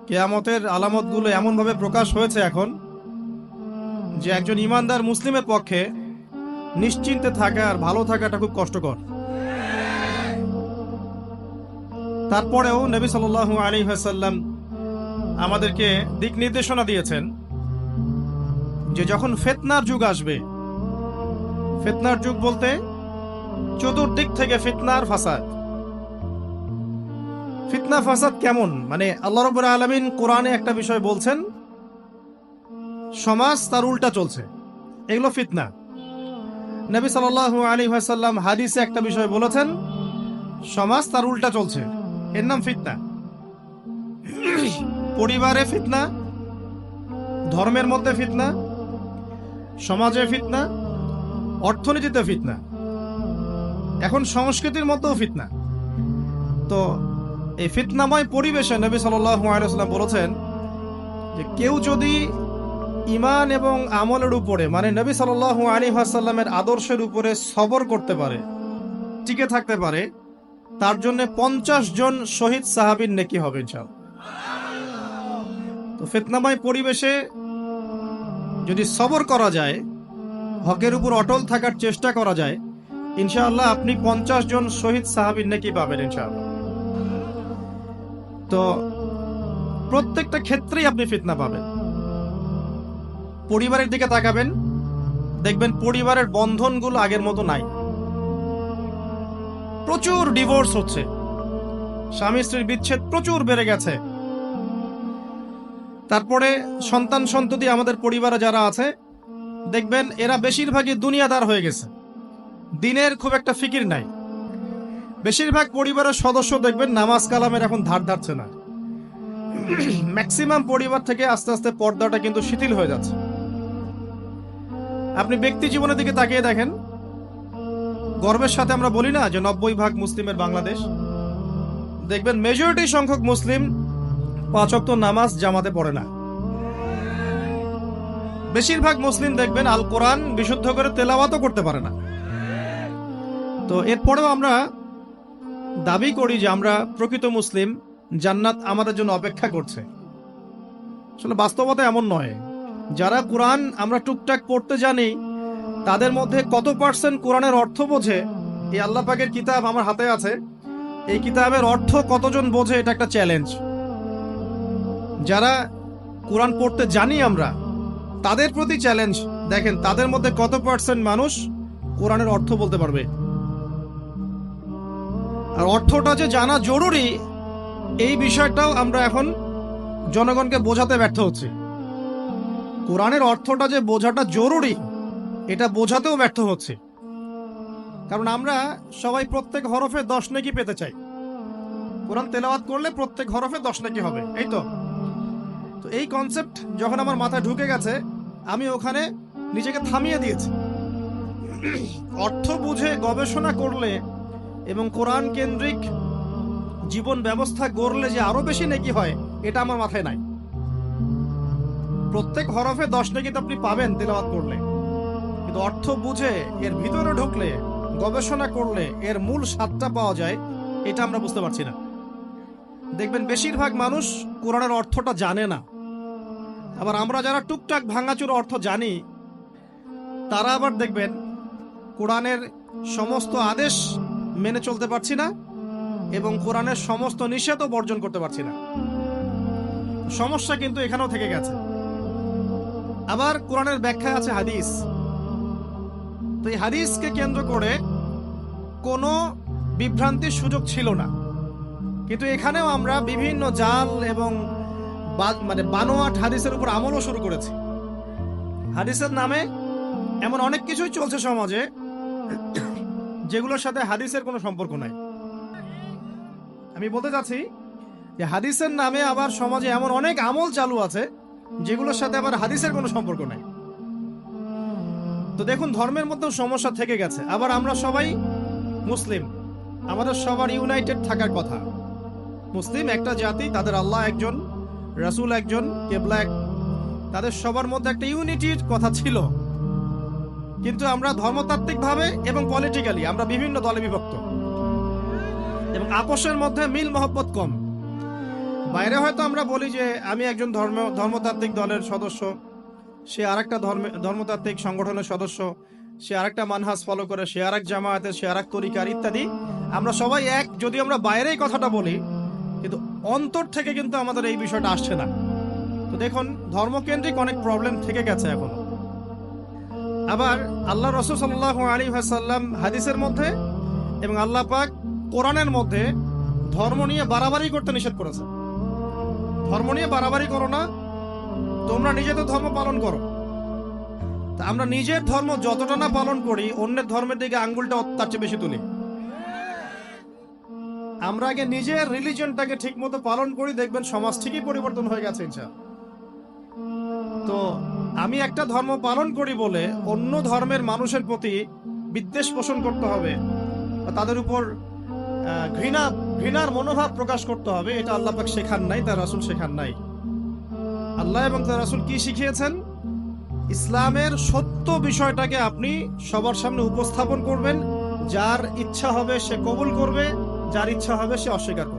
কিয়ামতের আলামতগুলো এমনভাবে প্রকাশ হয়েছে এখন যে একজন ইমানদার মুসলিমের পক্ষে নিশ্চিন্তে থাকা আর ভালো থাকাটা খুব কষ্টকর। তারপরেও নবী সাল্লাল্লাহু আলাইহি ওয়াসাল্লাম আমাদেরকে দিক নির্দেশনা দিয়েছেন যে যখন ফিতনার যুগ আসবে, ফিতনার যুগ বলতে চতুর্দিক থেকে ফিতনার ফাসাদ। ফিতনা ফাসাদ কেমন, মানে আল্লাহ রাব্বুল আলামিন কোরআনে একটা বিষয় বলছেন, সমাজ তার উল্টা চলছে, এগুলো ফিতনা। নবী সাল্লাল্লাহু আলাইহি ওয়াসাল্লাম হাদিসে একটা বিষয় বলেছেন, সমাজ তার উল্টা চলছে, এর নাম ফিতনা। পরিবারে ফিতনা, ধর্মের মধ্যে ফিতনা, সমাজে ফিতনা, অর্থনীতিতে ফিতনা, এখন সংস্কৃতির মধ্যেও ফিতনা। তো এই ফিতনাময় পরিবেশে নবী সাল্লাল্লাহু আলাইহি ওয়াসাল্লাম বলেছেন যে কেউ যদি ঈমান এবং আমলের উপরে, মানে নবী সাল্লাল্লাহু আলাইহি ওয়াসাল্লামের আদর্শের উপরে সবর করতে পারে, টিকে থাকতে পারে, তার জন্য 50 জন শহীদ সাহাবীর নেকি হবে ইনশাআল্লাহ। তো ফিতনাময় পরিবেশে যদি সবর করা যায়, হকের উপর অটল থাকার চেষ্টা করা যায়, ইনশাআল্লাহ আপনি 50 জন শহীদ সাহাবীর নেকি পাবেন ইনশাআল্লাহ। তো প্রত্যেকটা ক্ষেত্রেই আপনি ফিতনা পাবেন। পরিবারের দিকে তাকাবেন, দেখবেন পরিবারের বন্ধনগুলো আগের মতো নাই, প্রচুর ডিভোর্স হচ্ছে, স্বামী স্ত্রীর বিচ্ছেদ প্রচুর বেড়ে গেছে। তারপরে সন্তান সন্ততি আমাদের পরিবারে যারা আছে, দেখবেন এরা বেশিরভাগই দুনিয়াদার হয়ে গেছে, দিনের খুব একটা ফিকির নাই। বেশিরভাগ পরিবারের সদস্য দেখবেন নামাজ কালামের এখন ধার ধারছে না। ম্যাক্সিমাম পরিবার থেকে আস্তে আস্তে পর্দাটা কিন্তু শিথিল হয়ে যাচ্ছে। আপনি ব্যক্তি জীবনের দিকে তাকিয়ে দেখেন, গর্বের সাথে আমরা বলি না যে 90% মুসলিমের বাংলাদেশ, দেখবেন মেজরিটি সংখ্যক মুসলিম 5 ওয়াক্ত নামাজ জামাতে পড়ে না। বেশিরভাগ মুসলিম দেখবেন আল কোরআন বিশুদ্ধ করে তেলাওয়াতও করতে পারে না। তো এরপরেও আমরা দাবি করি যে আমরা প্রকৃত মুসলিম, জান্নাত আমাদের জন্য অপেক্ষা করছে। আসলে বাস্তবতা এমন নয়। যারা কোরআন আমরা টুকটাক পড়তে জানি, তাদের মধ্যে কত পার্সেন্ট কোরআনের অর্থ বোঝে? এই আল্লাহ পাকের কিতাব আমার হাতে আছে, এই কিতাবের অর্থ কতজন বোঝে, এটা একটা চ্যালেঞ্জ। যারা কোরআন পড়তে জানি আমরা, তাদের প্রতি চ্যালেঞ্জ, দেখেন তাদের মধ্যে কত পার্সেন্ট মানুষ কোরআনের অর্থ বলতে পারবে। আর অর্থটা যে জানা জরুরি, এই বিষয়টাও আমরা এখন জনগণকে বোঝাতে ব্যর্থ হচ্ছি। কোরআনের অর্থটা যে বোঝাটা জরুরি, এটা বোঝাতেও ব্যর্থ হচ্ছে। কারণ আমরা সবাই প্রত্যেক হরফে 10 নেকি পেতে চাই। কোরআন তেলাওয়াত করলে প্রত্যেক হরফে 10 নেকি হবে, এই তো। তো এই কনসেপ্ট যখন আমার মাথায় ঢুকে গেছে, আমি ওখানে নিজেকে থামিয়ে দিয়েছি। অর্থ বুঝে গবেষণা করলে এবং কোরআন কেন্দ্রিক জীবন ব্যবস্থা গড়লে যে আরো বেশি নেকি হয়, এটা আমার মাথায় নাই। প্রত্যেক হরফে 10 নেকি তো আপনি পাবেন তেলাওয়াত করলে, কিন্তু অর্থ বুঝে এর ভিতরে ঢুকলে, গবেষণা করলে এর মূল স্বাদটা পাওয়া যায়, এটা আমরা বুঝতে পারছি না। দেখবেন বেশিরভাগ মানুষ কোরআনের অর্থটা জানে না। আবার আমরা যারা টুকটাক ভাঙাচুর অর্থ জানি, তারা আবার দেখবেন কোরআনের সমস্ত আদেশ মেনে চলতে পারছি না এবং কোরআনের সমস্ত নিষেধও বর্জন করতে পারছি না। সমস্যা কিন্তু এখানেও থেকে গেছে। আবার কোরআনের ব্যাখ্যা আছে হাদিস। তো এই হাদিসকে কেন্দ্র করে কোনো বিভ্রান্তির সুযোগ ছিল না, কিন্তু এখানেও আমরা বিভিন্ন জাল এবং মানে বানোয়াট হাদিসের উপর আমলও শুরু করেছি। হাদিসের নামে এমন অনেক কিছুই চলছে সমাজে যেগুলোর সাথে হাদিসের কোনো সম্পর্ক নাই। আমি বলতে চাচ্ছি যে হাদিসের নামে আবার সমাজে এমন অনেক আমল চালু আছে যেগুলোর সাথে আবার হাদিসের কোনো সম্পর্ক নাই। তো দেখুন, ধর্মের মধ্যেও সমস্যা থেকে গেছে। আবার আমরা সবাই মুসলিম, আমাদের সবার ইউনাইটেড থাকার কথা। মুসলিম একটা জাতি, তাদের আল্লাহ একজন, রাসূল একজন, কিবলা এক, তাদের সবার মধ্যে একটা ইউনিটির কথা ছিল। কিন্তু আমরা ধর্মতাত্ত্বিক ভাবে এবং পলিটিক্যালি আমরা বিভিন্ন দলে বিভক্ত এবং আপোষের মধ্যে মিল মহব্বত কম। বাইরে হয়তো আমরা বলি যে আমি একজন ধর্মতাত্ত্বিক দলের সদস্য, সে আরেকটা ধর্মতাত্ত্বিক সংগঠনের সদস্য, সে আরেকটা মানহাজ ফলো করে, সে আরেক জামায়াতের, সে আরেক তরিকার ইত্যাদি। আমরা সবাই এক, যদি আমরা বাইরে এই কথাটা বলি, কিন্তু অন্তর থেকে কিন্তু আমাদের এই বিষয়টা আসছে না। তো দেখুন, ধর্মকেন্দ্রিক অনেক প্রবলেম থেকে গেছে এখন। আবার আল্লাহ রাসূল সাল্লাল্লাহু আলাইহি ওয়াসাল্লাম হাদিসের মধ্যে এবং আল্লাহ পাক কোরআনের মধ্যে ধর্ম নিয়ে বাড়াবাড়ি করতে নিষেধ করেছে। ধর্ম নিয়ে বাড়াবাড়ি করো না, তোমরা নিজেদের ধর্ম পালন করো। তা আমরা নিজের ধর্ম যতটা না পালন করি, অন্যের ধর্মের দিকে আঙ্গুলটা তার চেয়ে বেশি তুলি। আমরা আগে নিজের রিলিজিয়নটাকে ঠিক মতো পালন করি, দেখবেন সমাজ ঠিকই পরিবর্তন হয়ে গেছে ইনশাআল্লাহ। তো আমি একটা ধর্ম পালন করি বলে অন্য ধর্মের মানুষের প্রতি বিদ্বেষ পোষণ করতে হবে, তাদের উপর ঘৃণার মনোভাব প্রকাশ করতে হবে, এটা আল্লাহ পাক শেখান নাই, তার রাসূল শেখান নাই। আল্লাহ এবং তার রাসূল কি শিখিয়েছেন? ইসলামের সত্য বিষয়টাকে আপনি সবার সামনে উপস্থাপন করবেন, যার ইচ্ছা হবে সে কবুল করবে, যার ইচ্ছা হবে সে অস্বীকার করবে।